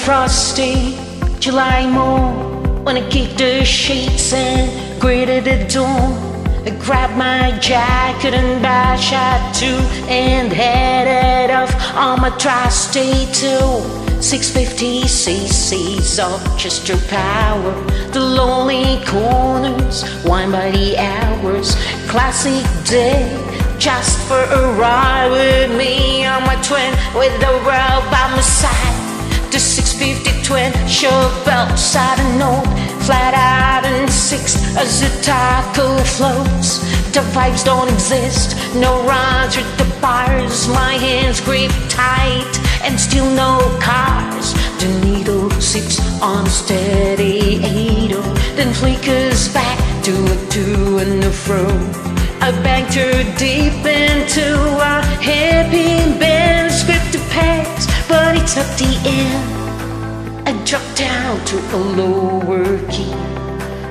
frosty July morn, when I kicked the sheets and greeted the dawn, I grabbed my jacket and dash at 2 and headed off on my tri-state to 650cc's of Chester power. The lonely corners wind by the hours. Classic day, just for a ride with me on my twin, with the world by my side. The 650 twin, short belt, side and north, flat out and 6 as the tackle floats. The vibes don't exist, no rides with the bars. My hands grip tight and still no cars. The needle sits on a steady 80, then flickers back to a to and a fro. I banked her deep into a happy band, script to pass, but it's at the end. I dropped down to a lower key,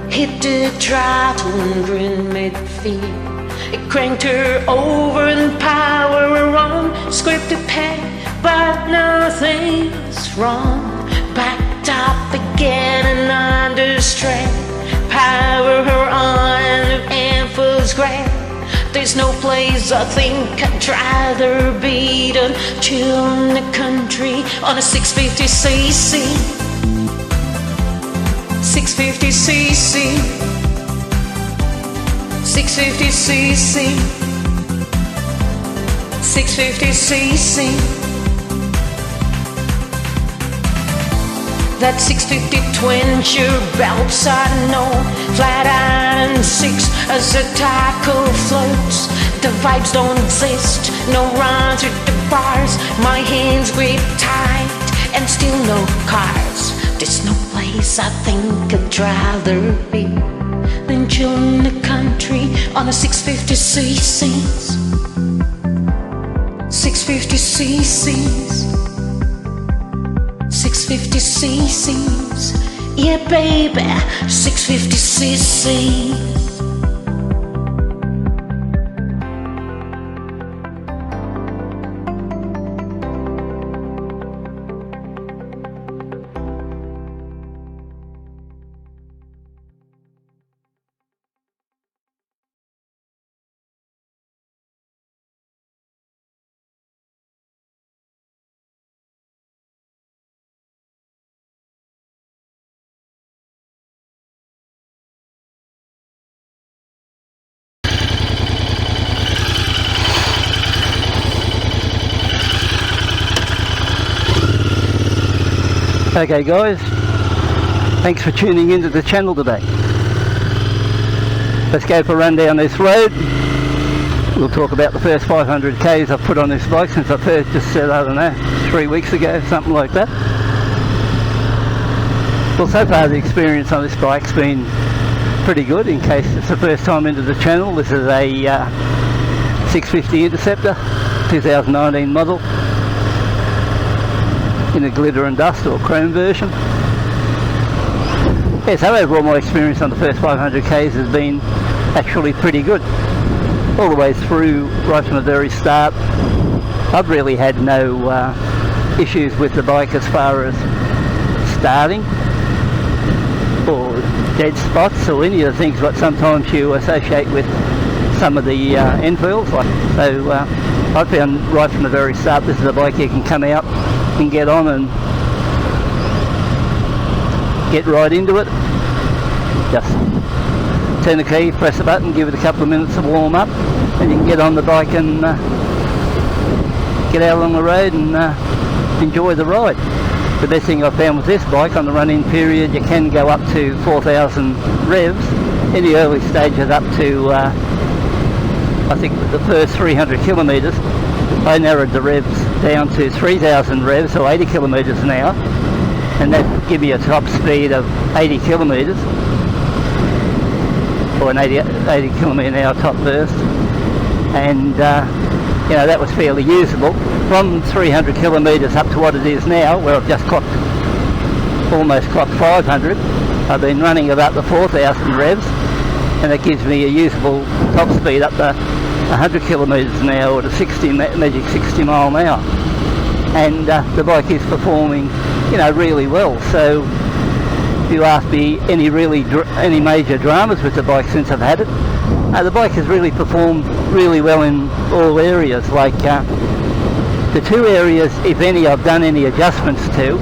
hit the throttle and grinned mid-feet. I cranked her over and power her on, script to pay, but nothing's wrong. Backed up again and under strain, power her on and feels great. There's no place I think I'd rather be than chill in the country on a 650cc. 650cc, 650cc, 650cc. That 650 twin, your belts I know, flat out and 6 as the tackle floats. The vibes don't exist, no runs with the bars. My hands grip tight and still no cars. There's no place I think I'd rather be than chill in the country on a 650cc's. 650cc's, 650cc's, yeah baby, 650cc's. Okay guys, thanks for tuning into the channel today. Let's go for a run down this road. We'll talk about the first 500 Ks I've put on this bike since I purchased it, I don't know, 3 weeks ago, something like that. Well, so far the experience on this bike's been pretty good. In case it's the first time into the channel, this is a 650 Interceptor, 2019 model, in a glitter and dust or chrome version. Yeah, so overall my experience on the first 500 Ks has been actually pretty good. All the way through, right from the very start, I've really had no issues with the bike as far as starting or dead spots or any of the things that sometimes you associate with some of the Enfields. So I found right from the very start this is a bike you can come out and get on and get right into it. Just turn the key, press the button, give it a couple of minutes to warm up, and you can get on the bike and get out along the road and enjoy the ride. The best thing I found with this bike, on the run-in period you can go up to 4,000 revs. In the early stages up to I think the first 300 kilometres I narrowed the revs down to 3,000 revs, or 80 kilometres an hour, and that give me a top speed of 80 kilometres, or an 80 kilometre an hour top burst, and you know, that was fairly usable. From 300 kilometres up to what it is now, where I've just almost clocked 500, I've been running about the 4,000 revs, and that gives me a usable top speed up to 100 kilometres an hour, or to magic 60 mile an hour. And the bike is performing you know, really well. So if you ask me any major dramas with the bike since I've had it, the bike has really performed really well in all areas. Like the two areas, if any, I've done any adjustments to.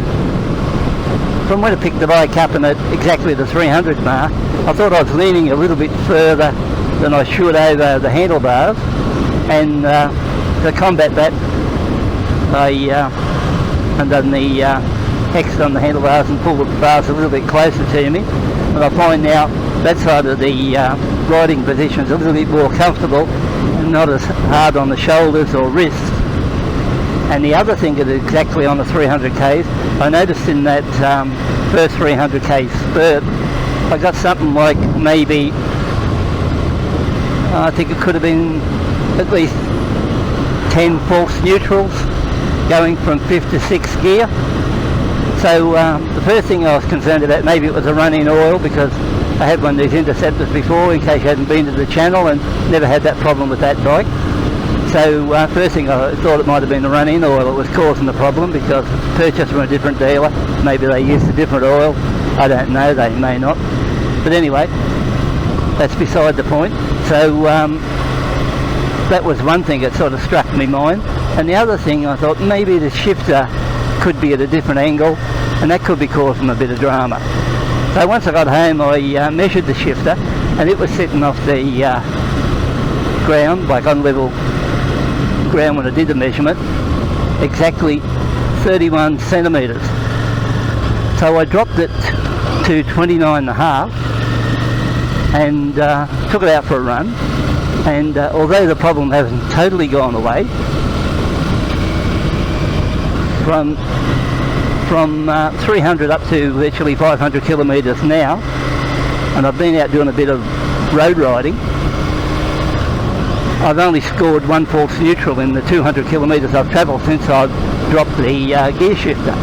From when I picked the bike up and at exactly the 300 mark, I thought I was leaning a little bit further than I should over the handlebars, and to combat that, I undone the X on the handlebars and pulled the bars a little bit closer to me, and I find now that side of the riding position is a little bit more comfortable and not as hard on the shoulders or wrists. And the other thing is exactly on the 300Ks, I noticed in that first 300K spurt, I got something like maybe, I think it could have been at least 10 false neutrals going from 5th to 6th gear. So the first thing I was concerned about, maybe it was a run-in oil, because I had one of these Interceptors before, in case you hadn't been to the channel, and never had that problem with that bike. So first thing I thought it might have been the run-in oil that was causing the problem, because it's purchased from a different dealer. Maybe they used a different oil, I don't know, they may not. But anyway, that's beside the point. So that was one thing that sort of struck me mind. And the other thing, I thought maybe the shifter could be at a different angle, and that could be causing a bit of drama. So once I got home, I measured the shifter, and it was sitting off the ground, like on level ground when I did the measurement, exactly 31 centimetres. So I dropped it to 29.5 and took it out for a run, and although the problem hasn't totally gone away, from 300 up to virtually 500 kilometres now, and I've been out doing a bit of road riding, I've only scored one false neutral in the 200 kilometres I've travelled since I've dropped the gear shifter.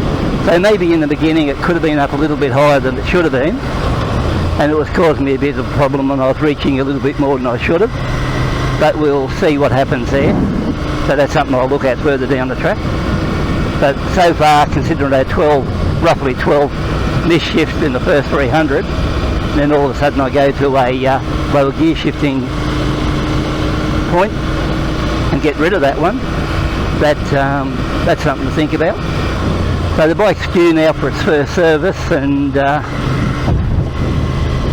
So maybe in the beginning it could have been up a little bit higher than it should have been, and it was causing me a bit of a problem when I was reaching a little bit more than I should have. But we'll see what happens there. So that's something I'll look at further down the track. But so far, considering I had roughly 12 miss shifts in the first 300, then all of a sudden I go to a lower gear shifting point and get rid of that one. That's something to think about. So the bike's due now for its first service, and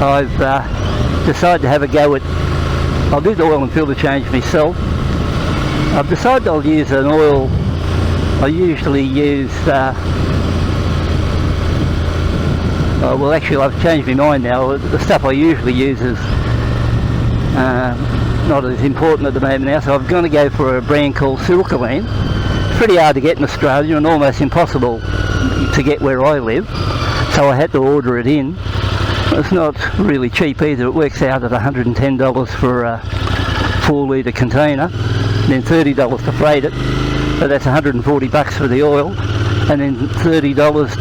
I've decided to have a go at, I'll do the oil and filter change myself. I've decided I'll use an oil, I usually use, well actually I've changed my mind now. The stuff I usually use is not as important at the moment now, so I'm going to go for a brand called Silkaline. It's pretty hard to get in Australia and almost impossible to get where I live, so I had to order it in. It's not really cheap either. It works out at $110 for a 4 litre container, and then $30 to freight it. So that's $140 for the oil, and then $30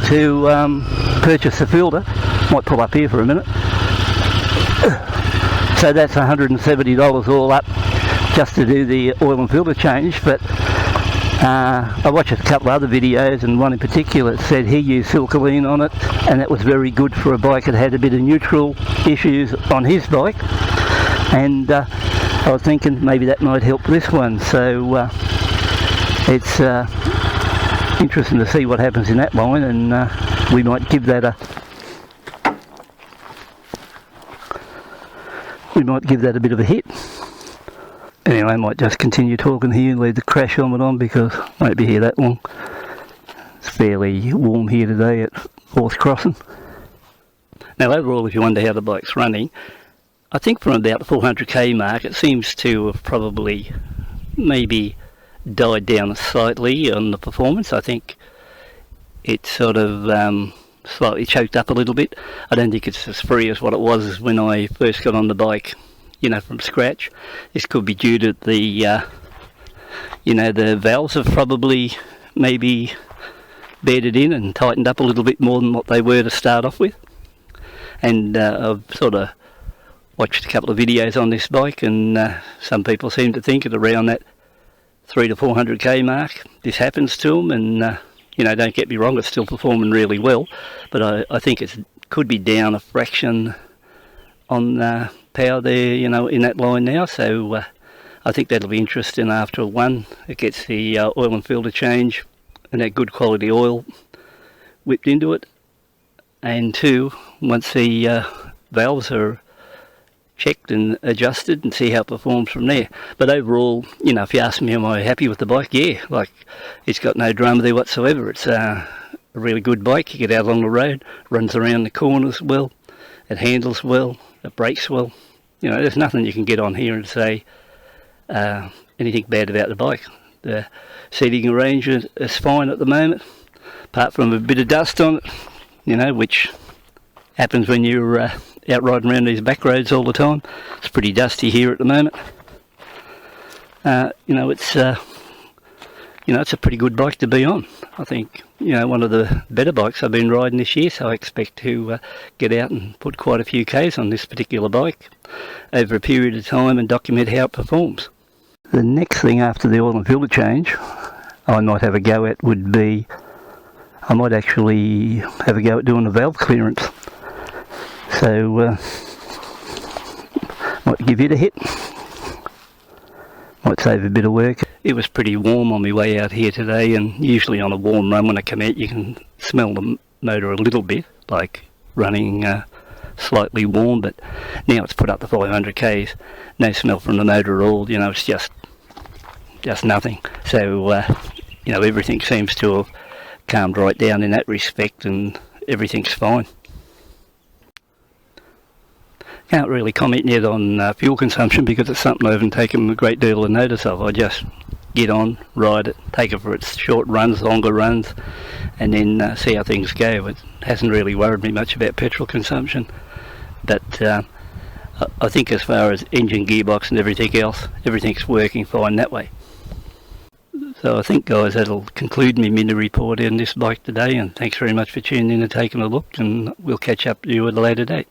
to purchase the filter. Might pull up here for a minute. So that's $170 all up just to do the oil and filter change. But I watched a couple of other videos, and one in particular said he used Silkaline on it, and that was very good for a bike that had a bit of neutral issues on his bike. And I was thinking maybe that might help this one. So it's interesting to see what happens in that line, and we might give that a bit of a hit. Anyway, I might just continue talking here and leave the crash helmet on, because I won't be here that long. It's fairly warm here today at Fourth Crossing. Now overall, if you wonder how the bike's running, I think from about the 400k mark it seems to have probably maybe died down slightly on the performance. I think it's sort of slightly choked up a little bit. I don't think it's as free as what it was when I first got on the bike, you know, from scratch. This could be due to the you know, the valves have probably maybe bedded in and tightened up a little bit more than what they were to start off with. And I've sort of watched a couple of videos on this bike, and some people seem to think at around that 300 to 400k mark this happens to them, and You know, don't get me wrong, it's still performing really well, but I think it could be down a fraction on power there, you know, in that line now. So I think that'll be interesting after one. It gets the oil and filter change and that good quality oil whipped into it, and two, once the valves are checked and adjusted, and see how it performs from there. But overall, you know, if you ask me, am I happy with the bike? Yeah, like, it's got no drama there whatsoever. It's a really good bike. You get out along the road, runs around the corners well, it handles well, it brakes well. You know, there's nothing you can get on here and say anything bad about the bike. The seating arrangement is fine at the moment, apart from a bit of dust on it, you know, which happens when you're out riding around these back roads all the time. It's pretty dusty here at the moment. You know, it's a pretty good bike to be on. I think, you know, one of the better bikes I've been riding this year, so I expect to get out and put quite a few Ks on this particular bike over a period of time and document how it performs. The next thing after the oil and filter change I might have a go at would be, I might actually have a go at doing the valve clearance. So might give it a hit. Might save a bit of work. It was pretty warm on my way out here today, and usually on a warm run when I come out you can smell the motor a little bit, like running slightly warm, but now it's put up to 500 k's, no smell from the motor at all. You know, it's just nothing. So you know, everything seems to have calmed right down in that respect, and everything's fine. Can't really comment yet on fuel consumption because it's something I haven't taken a great deal of notice of. I just get on, ride it, take it for its short runs, longer runs, and then see how things go. It hasn't really worried me much about petrol consumption, but I think as far as engine, gearbox and everything else, everything's working fine that way. So I think, guys, that'll conclude my mini report on this bike today, and thanks very much for tuning in and taking a look, and we'll catch up with you at a later date.